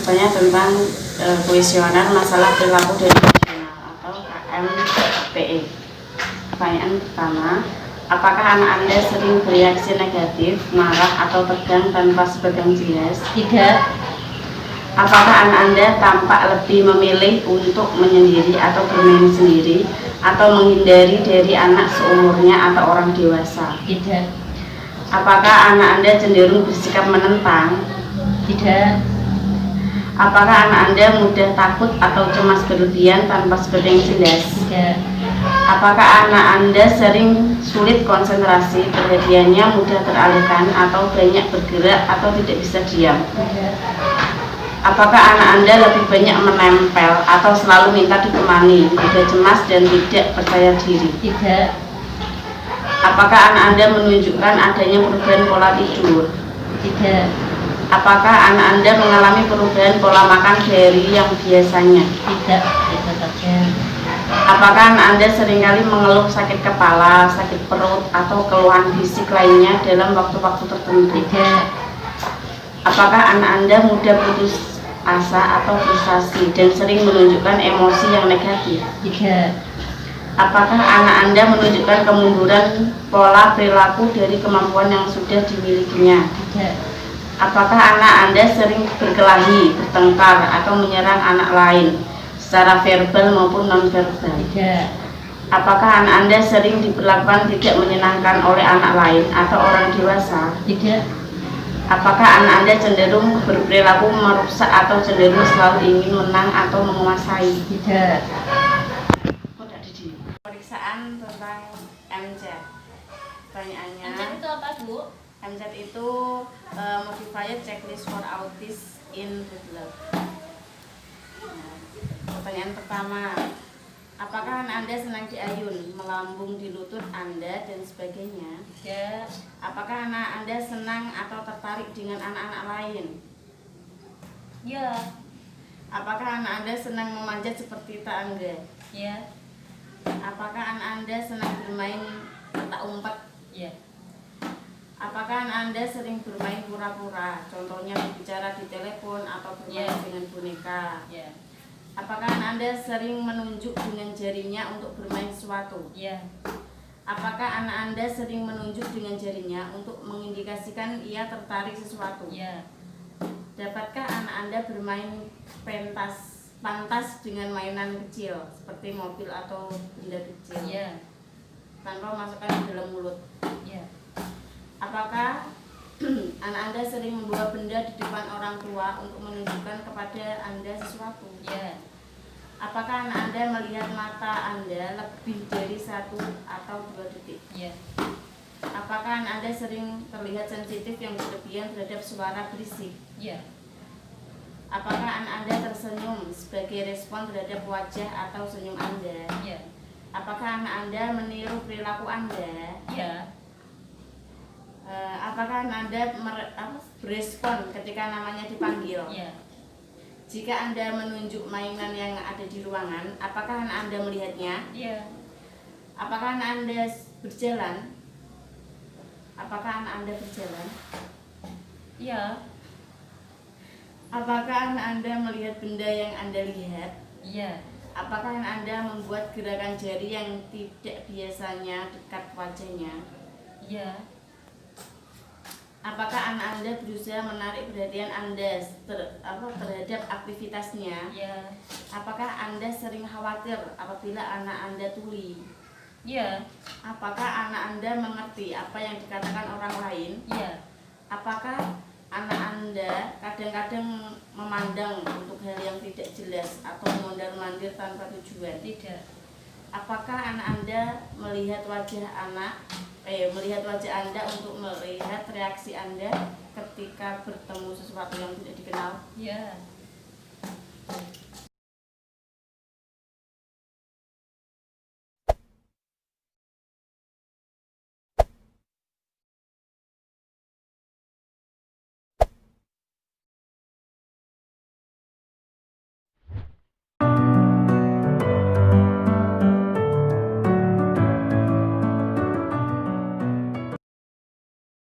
bertanya tentang kuesioner masalah perilaku dan emosional atau KMPE. Pertanyaan pertama, apakah anak Anda sering bereaksi negatif, marah atau tegang tanpa sebab yang jelas? Tidak. Apakah anak Anda tampak lebih memilih untuk menyendiri atau bermain sendiri atau menghindari dari anak seumurnya atau orang dewasa? Tidak. Apakah anak Anda cenderung bersikap menentang? Tidak. Apakah anak Anda mudah takut atau cemas berlebihan tanpa sebab yang jelas? Tidak. Apakah anak Anda sering sulit konsentrasi, perhatiannya mudah teralihkan atau banyak bergerak atau tidak bisa diam? Tidak. Apakah anak Anda lebih banyak menempel atau selalu minta ditemani, mudah cemas dan tidak percaya diri? Tidak. Apakah anak Anda menunjukkan adanya perubahan pola tidur? Tidak. Apakah anak Anda mengalami perubahan pola makan dari yang biasanya? Tidak. Itu saja. Apakah anak Anda seringkali mengeluh sakit kepala, sakit perut, atau keluhan fisik lainnya dalam waktu-waktu tertentu? Tidak. Apakah anak Anda mudah putus asa atau frustasi dan sering menunjukkan emosi yang negatif? Tidak. Apakah anak Anda menunjukkan kemunduran pola perilaku dari kemampuan yang sudah dimilikinya? Tidak. Apakah anak Anda sering berkelahi, bertengkar, atau menyerang anak lain secara verbal maupun non-verbal? Tidak. Apakah anak Anda sering diperlakukan tidak menyenangkan oleh anak lain atau orang dewasa? Tidak. Apakah anak Anda cenderung berperilaku merusak atau cenderung selalu ingin menang atau menguasai? Tidak. Pemeriksaan tentang MZ. Pertanyaannya, MZ itu apa, Bu? MZ itu Modified Checklist for Autism in Develop. Pertanyaan pertama, apakah anak Anda senang diayun, melambung di lutut Anda, dan sebagainya? Ya. Apakah anak Anda senang atau tertarik dengan anak-anak lain? Ya. Apakah anak Anda senang memanjat seperti tangga? Ya. Apakah anak Anda senang bermain petak umpet? Ya. Apakah anak Anda sering bermain pura-pura, contohnya berbicara di telepon atau bermain dengan boneka? Ya. Apakah anak Anda sering menunjuk dengan jarinya untuk bermain sesuatu? Ya. Apakah anak Anda sering menunjuk dengan jarinya untuk mengindikasikan ia tertarik sesuatu? Ya. Dapatkah anak Anda bermain pantas dengan mainan kecil seperti mobil atau benda kecil? Ya. Tanpa masukkan ke dalam mulut? Ya. Apakah anak Anda sering membawa benda di depan orang tua untuk menunjukkan kepada Anda sesuatu? Ya. Apakah anak Anda melihat mata Anda lebih dari 1 atau 2 detik? Ya. Apakah anak Anda sering terlihat sensitif yang berlebihan terhadap suara berisik? Ya. Apakah anak Anda tersenyum sebagai respon terhadap wajah atau senyum Anda? Ya. Apakah anak Anda meniru perilaku Anda? Ya. Apakah anak Anda berespon ketika namanya dipanggil? Ya. Jika Anda menunjuk mainan yang ada di ruangan, apakah anak Anda melihatnya? Ya. Apakah anak Anda berjalan? Apakah anak Anda berjalan? Ya. Apakah anak Anda melihat benda yang Anda lihat? Ya. Apakah anak Anda membuat gerakan jari yang tidak biasanya dekat wajahnya? Ya. Apakah anak Anda berusaha menarik perhatian Anda terhadap aktivitasnya? Ya. Apakah Anda sering khawatir apabila anak Anda tuli? Ya. Apakah anak Anda mengerti apa yang dikatakan orang lain? Ya. Apakah anak Anda kadang-kadang memandang untuk hal yang tidak jelas atau mondar-mandir tanpa tujuan? Tidak. Apakah anak Anda melihat wajah Anda untuk melihat reaksi Anda ketika bertemu sesuatu yang tidak dikenal? Ya.